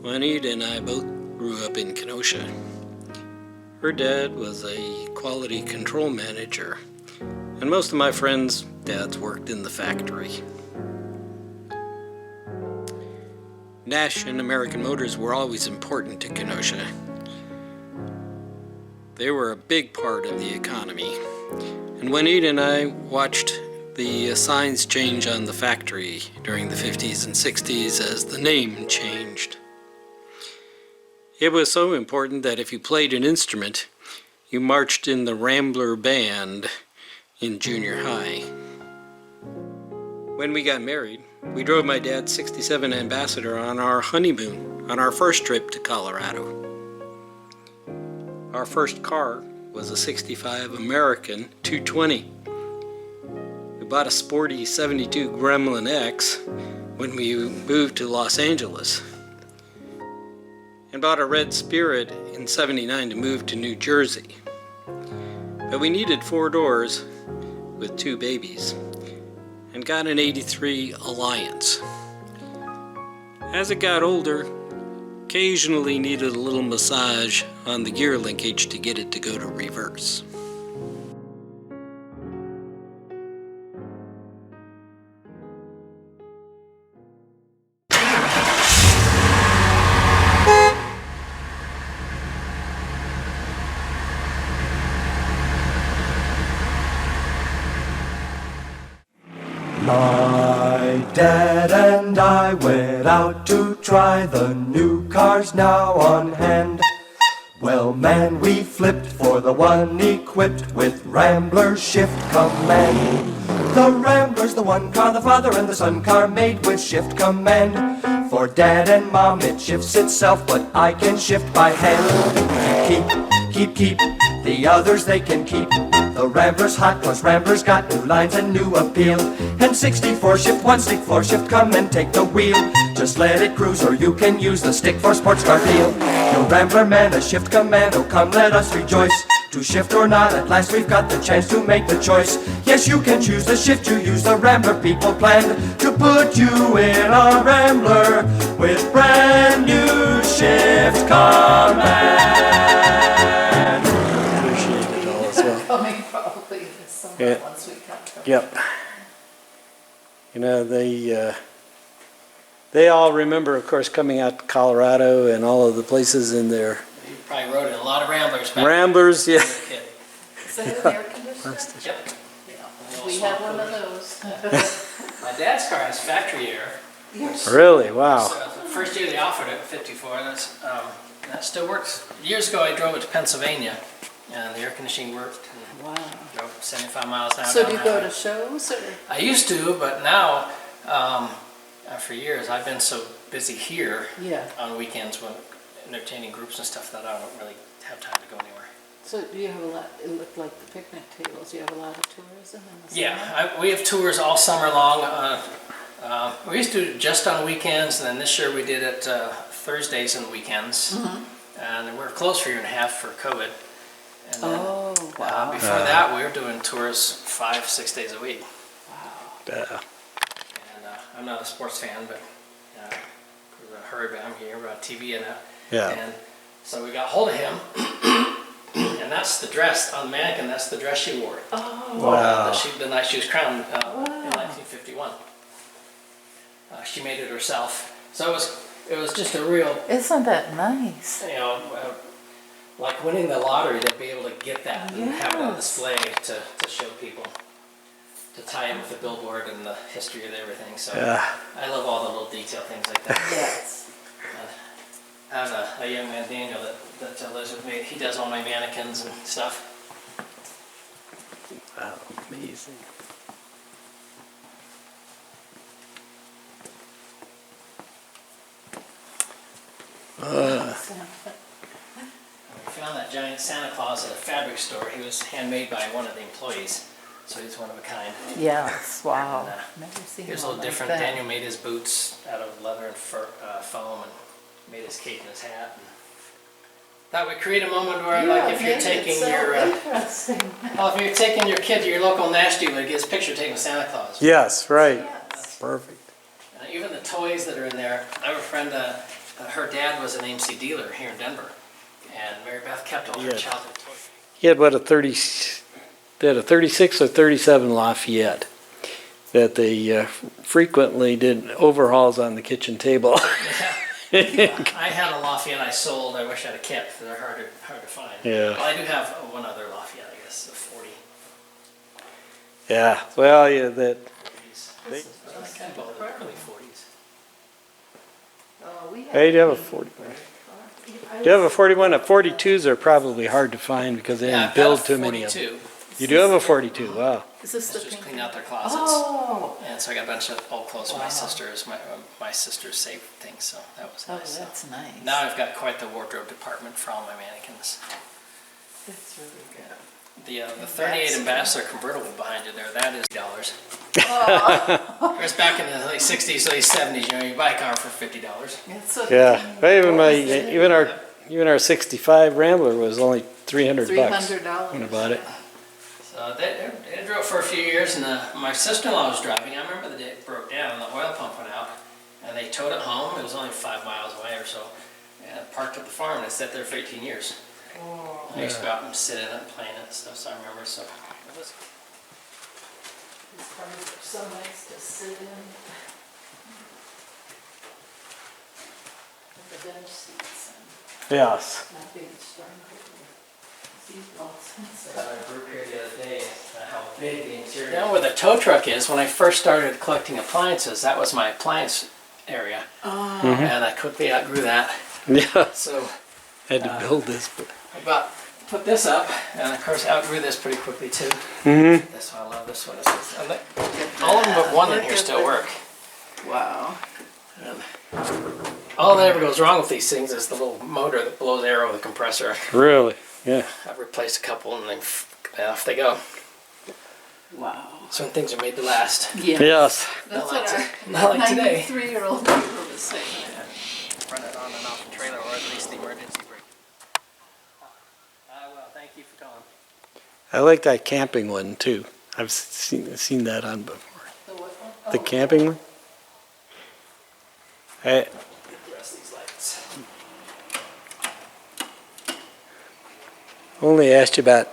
Juanita and I both grew up in Kenosha. Her dad was a quality control manager, and most of my friends' dads worked in the factory. Nash and American Motors were always important to Kenosha. They were a big part of the economy, and Juanita and I watched the signs change on the factory during the 50s and 60s as the name changed. It was so important that if you played an instrument, you marched in the Rambler band in junior high. When we got married, we drove my dad's '67 Ambassador on our honeymoon, on our first trip to Colorado. Our first car was a '65 American 220. We bought a sporty '72 Gremlin X when we moved to Los Angeles, and bought a red Spirit in '79 to move to New Jersey. But we needed 4 doors with 2 babies, and got an '83 Alliance. As it got older, occasionally needed a little massage on the gear linkage to get it to go to reverse. My dad and I went out to try the new cars now on hand. Well, man, we flipped for the one equipped with Rambler Shift Command. The Rambler's the one car the father and the son car made with Shift Command. For Dad and Mom it shifts itself, but I can shift by hand. Keep, the others they can keep. The Rambler's hot, 'cause Rambler's got new lines and new appeal. And 64 shift, 1 stick, 4 shift, come and take the wheel. Just let it cruise, or you can use the stick for sports car feel. Your Rambler man, a shift commando, come let us rejoice. To shift or not, at last we've got the chance to make the choice. Yes, you can choose the shift, you use the Rambler people planned to put you in a Rambler with brand new shift command. Appreciate it all as well. Coming probably this summer Yeah. once we come to Yep. You know, they all remember, of course, coming out to Colorado and all of the places in there. You probably rode in a lot of Ramblers back Ramblers, yeah. when you were a kid. Is that an air conditioner? Yep. Yeah. We have one of those. My dad's car has factory air. Really? Wow. So the first year they offered it, 54, that still works. Years ago I drove it to Pennsylvania, and the air conditioning worked. And Wow. drove 75 miles an hour. So down do you the go highway. to shows or? I used to, but now, for years, I've been so busy here Yeah. on weekends when entertaining groups and stuff that I don't really have time to go anywhere. So do you have a lot, it looked like the picnic tables, you have a lot of tourism in the summer? Yeah, we have tours all summer long. We used to do it just on weekends, and then this year we did it Thursdays and weekends. And we were closed for a year and a half for COVID. And then, Oh, wow. before that, we were doing tours 5-6 days a week. And I'm not a sports fan, but I'm here on TV and that. Yeah. And so we got hold of him, and that's the dress on the mannequin. That's the dress she wore. Oh, Wow. The night she was crowned in 1951. She made it herself. So it was just a real, isn't that nice? you know, like winning the lottery to be able to get that and have it on Yes. display to show people, to tie it with the billboard and the history of everything. So Yeah. I love all the little detail things like that. Yes. I have a young man, Daniel, that lives with me. He does all my mannequins and stuff. Wow, amazing. We found that giant Santa Claus at a fabric store. He was handmade by one of the employees, so he's one of a kind. Yes, wow. And, Never seen Here's a one little like different. that. Daniel made his boots out of leather and foam, and made his cape and his hat. And thought we'd create a moment where, like, if you're made it taking so your, interesting. well, if you're taking your kid to your local Nash dealer, get his picture taken with Santa Claus. Yes, right. Yes. Perfect. Even the toys that are in there. I have a friend, her dad was an AMC dealer here in Denver, and Mary Beth kept all her Yeah. childhood toys. He had they had a 36 or 37 Lafayette that they frequently did overhauls on the kitchen table. I had a Lafayette I sold. I wish I'd have kept. They're hard to find. Yeah. Well, I do have one other Lafayette, I guess, a 40. Yeah, well, yeah, that, I kind of bought it early 40s. Oh, we had. hey, do you have a 40? Do you have a 41? A 42s are probably hard to find because they Yeah, didn't I've got build a too many of them. 42. You do have a 42, wow. Is this the Just pink? cleaned out their closets. Oh, And so I got a bunch of old clothes from my Wow. sisters. My sisters saved things, so that was oh, nice. that's nice. Now I've got quite the wardrobe department for all my mannequins. That's really good. The 38 Ambassador convertible behind you there, that is $50. It was back in the late 60s, late 70s, you know, you buy a car for $50. It's so Yeah, tiny. well, What was even our 65 Rambler was only $300 bucks $300. when I bought it. So they drove for a few years, and my sister-in-law was driving. I remember the day it broke down and the oil pump went out, and they towed it home. It was only 5 miles away or so, and parked at the farm, and it sat there for 18 years. I used to go out and sit in it and play in it and stuff, so I remember. So it was. These cars are so nice to sit in. And the bench seats and Yes. not being strangled with seatbelts and I stuff. grew up here the other day, how big the interior. Down where the tow truck is, when I first started collecting appliances, that was my appliance area, Oh, and I quickly outgrew that. Yeah, So had to build this, but. I put this up, and of course outgrew this pretty quickly too. Mm-hmm. That's why I love this one. All of them but one in here still work. wow. All that ever goes wrong with these things is the little motor that blows air over the compressor. Really? Yeah. I've replaced a couple, and then off they go. Wow. So when things are made to last. Yeah. Yes. That's Not like what not like our today. 93-year-old neighbor was saying. Run it on and off the trailer, or at least the emergency brake. Well, thank you for calling. I like that camping one too. I've seen that on before. The what one? The camping one? Hey, Rest these lights. only asked you about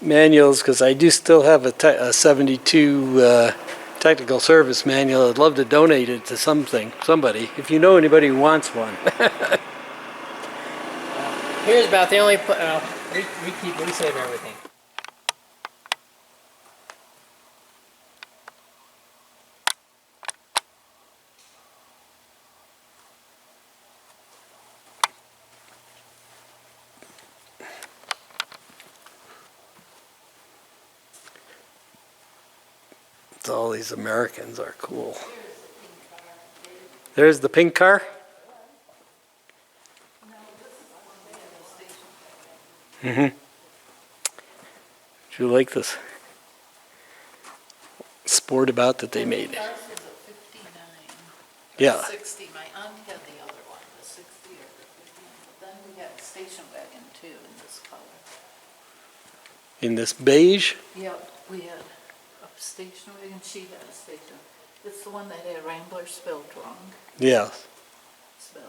manuals because I do still have a 72 technical service manual. I'd love to donate it to somebody. If you know anybody who wants one. Here's about the only. We save everything. All these Americans are cool. There's the pink car. Mm-hmm. Do you like this sport about that they made? Ours was a 59. Yeah. 60. My aunt had the other one, the 60 or the 59. But then we had a station wagon too in this color. In this beige? Yep, we had a station wagon. She had a station. It's the one that had Rambler spelled wrong. Yeah. Spelled.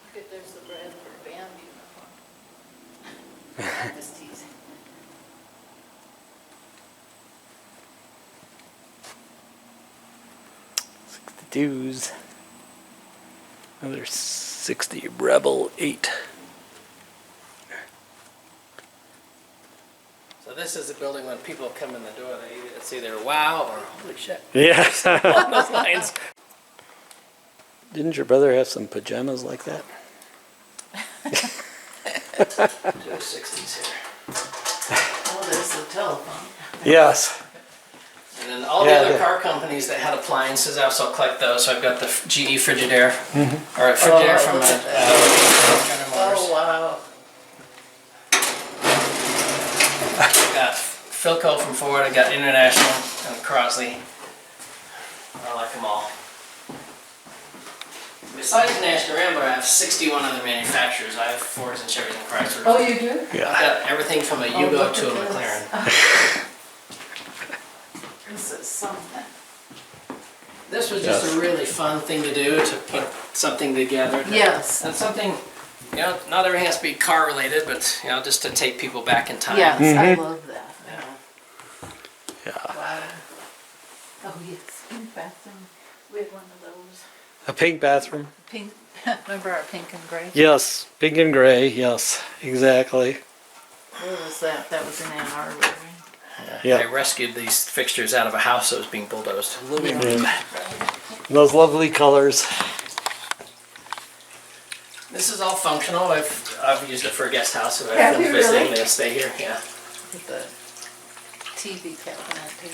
Look at, there's the Bradford band uniform. I'm just teasing. Dues. Another 60 Rebel 8. So this is the building when people come in the door, it's either wow or holy shit. Yeah. Along those lines. Didn't your brother have some pajamas like that? To the 60s here. Oh, there's the telephone. Yes. And then all the other car companies that had appliances, I also collect those. So I've got the GE Frigidaire, or a Frigidaire from General Motors. Oh, wow. I got Philco from Ford, I got International and Crosley. I like them all. Besides the National Rambler, I have 61 other manufacturers. I have Fords and Chevys and Chryslers. Oh, you do? Yeah. I've got everything from a Yugo look to a at this. McLaren. This is something. This was just a really fun thing to do, to put something together. Yes. And something, you know, not everything has to be car related, but, you know, just to take people back in time. Yes, I love that. Yeah. Wow. Oh, yes, pink bathroom. We had one of those. A pink bathroom? Pink, remember our pink and gray? Yes, pink and gray, yes, exactly. Where was that? That was in Ann Arbor, right? Yeah. I rescued these fixtures out of a house that was being bulldozed. Living room. Those lovely colors. This is all functional. I've used it for a guest house. If I Have feel you visiting, really? they'll stay here. Yeah. With the TV cabinet too.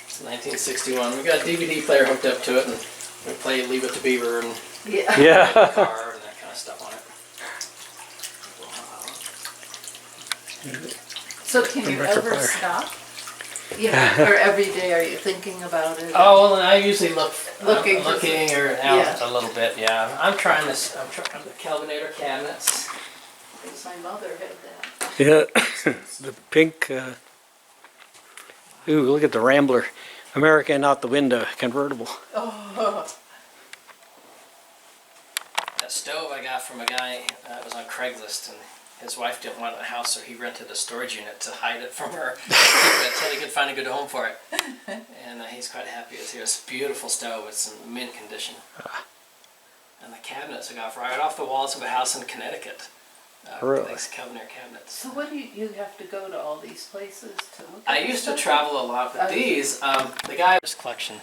It's 1961. We got a DVD player hooked up to it, and we play Leave It to Beaver and Yeah. Yeah. car and that kind of stuff on it. So can you record ever player. stop? Yeah. Or every day are you thinking about it? Oh, well, I usually Looking for looking or out Yeah. a little bit. Yeah, I'm trying this. I'm trying the Kelvinator cabinets. Because my mother had that. Yeah. The pink. Ooh, look at the Rambler. American out the window convertible. Oh. That stove I got from a guy that was on Craigslist, and his wife didn't want it in the house, so he rented a storage unit to hide it from her until he could find a good home for it. And he's quite happy. It's a beautiful stove. It's in mint condition. And the cabinets I got right off the walls of a house in Connecticut. Really? These Kelvinator cabinets. So what do you have to go to all these places to look at I this used to stuff? travel a lot with these. The guy his collection.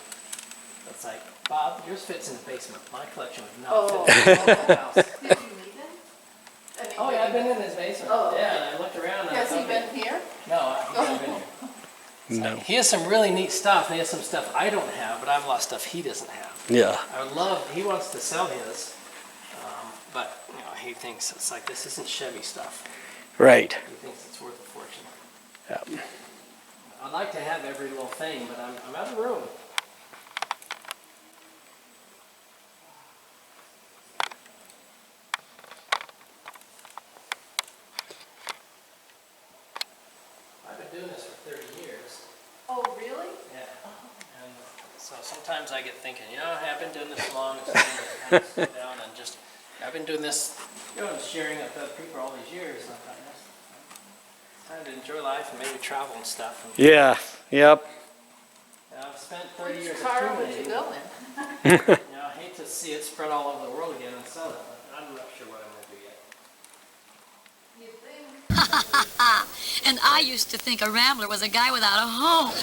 It's like, Bob, yours fits in the basement. My collection would not Oh. fit in the house. Did you meet him? I mean, Oh yeah, I've been in his basement. Oh. Yeah, and I looked around. And Has I he thought, been here? No, I've never been here. No. He has some really neat stuff. And he has some stuff I don't have, but I have a lot of stuff he doesn't have. Yeah. I would love. He wants to sell his, but you know, he thinks it's like this isn't Chevy stuff. Right. He thinks it's worth a fortune. Yeah. I'd like to have every little thing, but I'm out of room. I've been doing this for 30 years. Oh, really? Yeah. And so sometimes I get thinking, you know, I've been doing this long, it's time to kind of slow down and just, I've been doing this, you know, and sharing it with other people all these years. And I thought, yes, it's time to enjoy life and maybe travel and stuff. And, Yeah. Yep. I've spent 30 years Which car would you accumulating. go in? You know, I hate to see it spread all over the world again and sell it, but I'm not sure what I'm going to do yet. You think? And I used to think a Rambler was a guy without a home.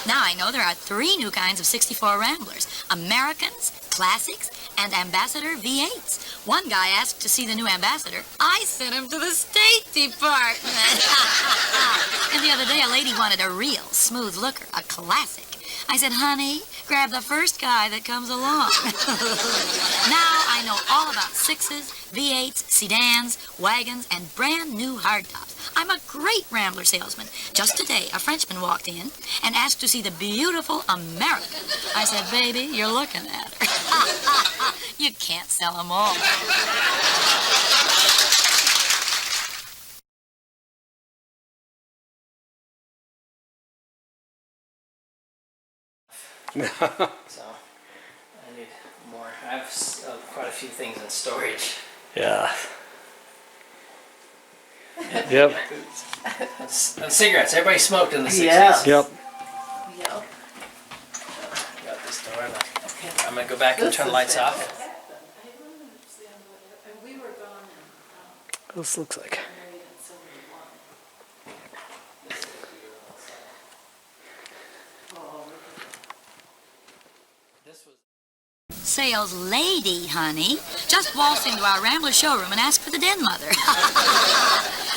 Now I know there are 3 new kinds of 64 Ramblers. Americans, Classics, and Ambassador V8s. One guy asked to see the new Ambassador. I sent him to the State Department. And the other day a lady wanted a real smooth looker, a classic. I said, honey, grab the first guy that comes along. Now I know all about 6s, V8s, sedans, wagons, and brand new hardtops. I'm a great Rambler salesman. Just today, a Frenchman walked in and asked to see the beautiful American. I said, baby, you're looking at her. You can't sell them all. So I need more. I have quite a few things in storage. Yeah. Yep. And cigarettes. Everybody smoked in the 60s. Yeah. Yep. Yep. Got this door. I'm going to go back and This turn the is lights it. off. I don't understand what, and we were gone in, This looks like. married in 71. Oh, This was. Sales lady, honey. Just waltz into our Rambler showroom and ask for the den mother.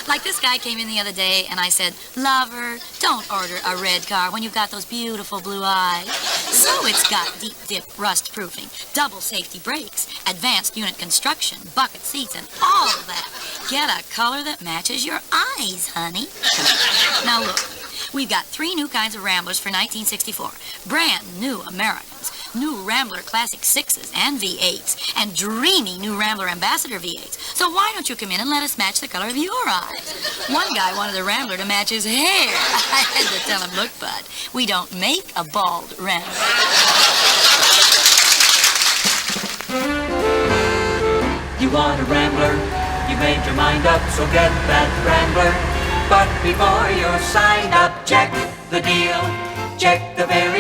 Like this guy came in the other day and I said, lover, don't order a red car when you've got those beautiful blue eyes. So it's got deep dip rust proofing, double safety brakes, advanced unit construction, bucket seats, and all of that. Get a color that matches your eyes, honey. Now look, we've got 3 new kinds of Ramblers for 1964. Brand new Americans. New Rambler Classic 6s and V8s, and dreamy new Rambler Ambassador V8s. So why don't you come in and let us match the color of your eyes? One guy wanted a Rambler to match his hair. I had to tell him, look, bud, we don't make a bald Rambler. You want a Rambler? You made your mind up, so get that Rambler. But before you sign up, check the deal. Check the very